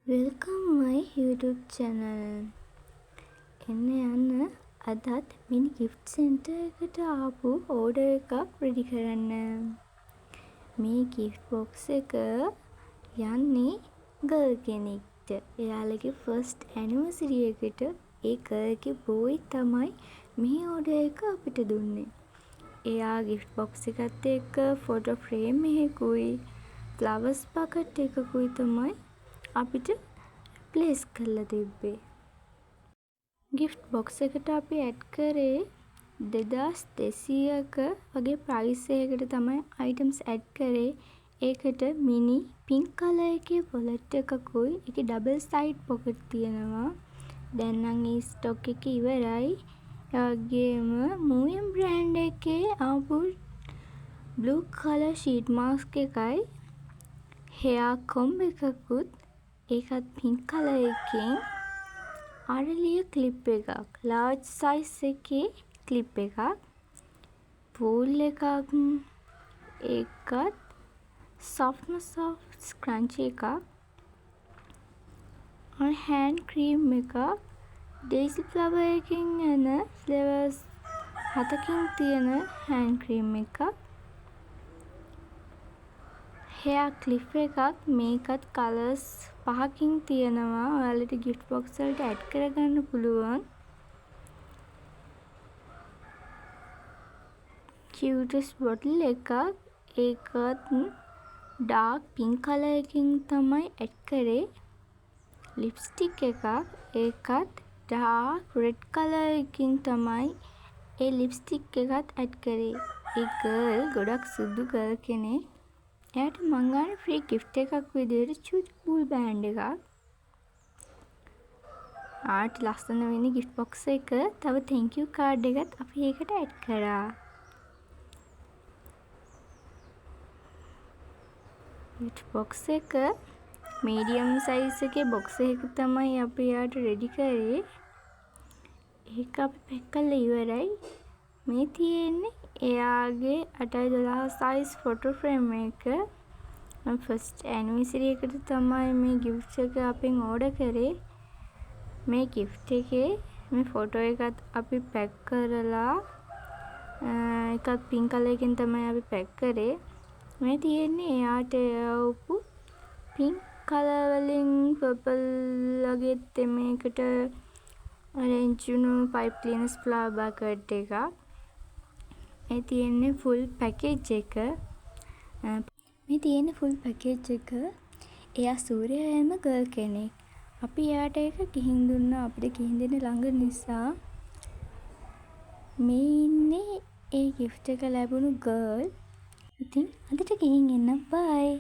Welcome my YouTube channel. යන්න අදත් මිනි gift center එකට ආපු order එකක් ready කරන්න. මේ gift box එක යන්නේ girl කෙනෙක්ට. එයාලගේ first anniversary එකට ඒ girl ගේ boy තමයි මේ order එක අපිට දුන්නේ. එයා gift box එකත් එක්ක photo frame එකකුයි flowers bucket එකකුයි තමයි අපිට ප්ලේස් කරලා තිබ්බේ. gift box එකට අපි ඇඩ් කරේ 2200ක වගේ ප්‍රයිස් එකකට තමයි items ඇඩ් කරේ. ඒකට මිනි pink color එකේ wallet එකකුයි ඒකේ double side pocket තියෙනවා. දැන් නම් මේ stock එක ඉවරයි. ඒ වගේම Moen brand එකේ ආපු blue color sheet mask එකයි hair comb එකකුත් ඒකත් pink color එකකින් අරලිය clip එකක් large size එකේ clip එකක් pool එකක් ඒකත් soft scrunchie එකක් hand cream එකක් daisy flower එකකින් යන flowers 7කින් තියෙන hand cream එකක් hair clip එකක් මේකත් colors 5කින් තියෙනවා. ඔයාලට gift box වලට add කරගන්න පුළුවන්. cutest bottle එකක් ඒකත් dark pink color එකකින් තමයි add කරේ. lipstick එකක් ඒකත් dark red color එකකින් තමයි ඒ lipstick එකත් add කරේ. ඒ girl ගොඩක් සුදු girl කෙනෙක්. එයාට මං ගන්න free gift එකක් විදියට චූටි pool band එකක්. ආට ලස්සන වෙන්නේ gift box එක. තව thank you card එකත් අපි ඒකට add කරා. gift box එක medium size එකේ box එකක තමයි අපි යාට ready කරේ. ඒක අපි pack කරලා ඉවරයි. මේ තියෙන්නේ එයාගේ 8x12 size photo frame එක. first anniversary එකට තමයි මේ gift එක අපෙන් order කරේ. මේ gift එකේ මේ photo එකත් අපි pack කරලා එකත් pink color එකෙන් තමයි අපි pack කරේ. මේ තියෙන්නේ එයාට යවපු pink color වලින් purple වගේ තෙමයකට arrange වුණු pipe cleaners flower bucket එකක්. මේ තියෙන්නේ full package එක. මේ තියෙන්නේ full package එක. එයා සූර්යයම girl කෙනෙක්. අපි එයාට ඒක ගිහින් දුන්නා. අපිට ගිහින් දෙන්න ළඟ නිසා. මේ ඉන්නේ ඒ gift එක ලැබුණු girl. ඉතින් අදට ගිහින් එන්න bye.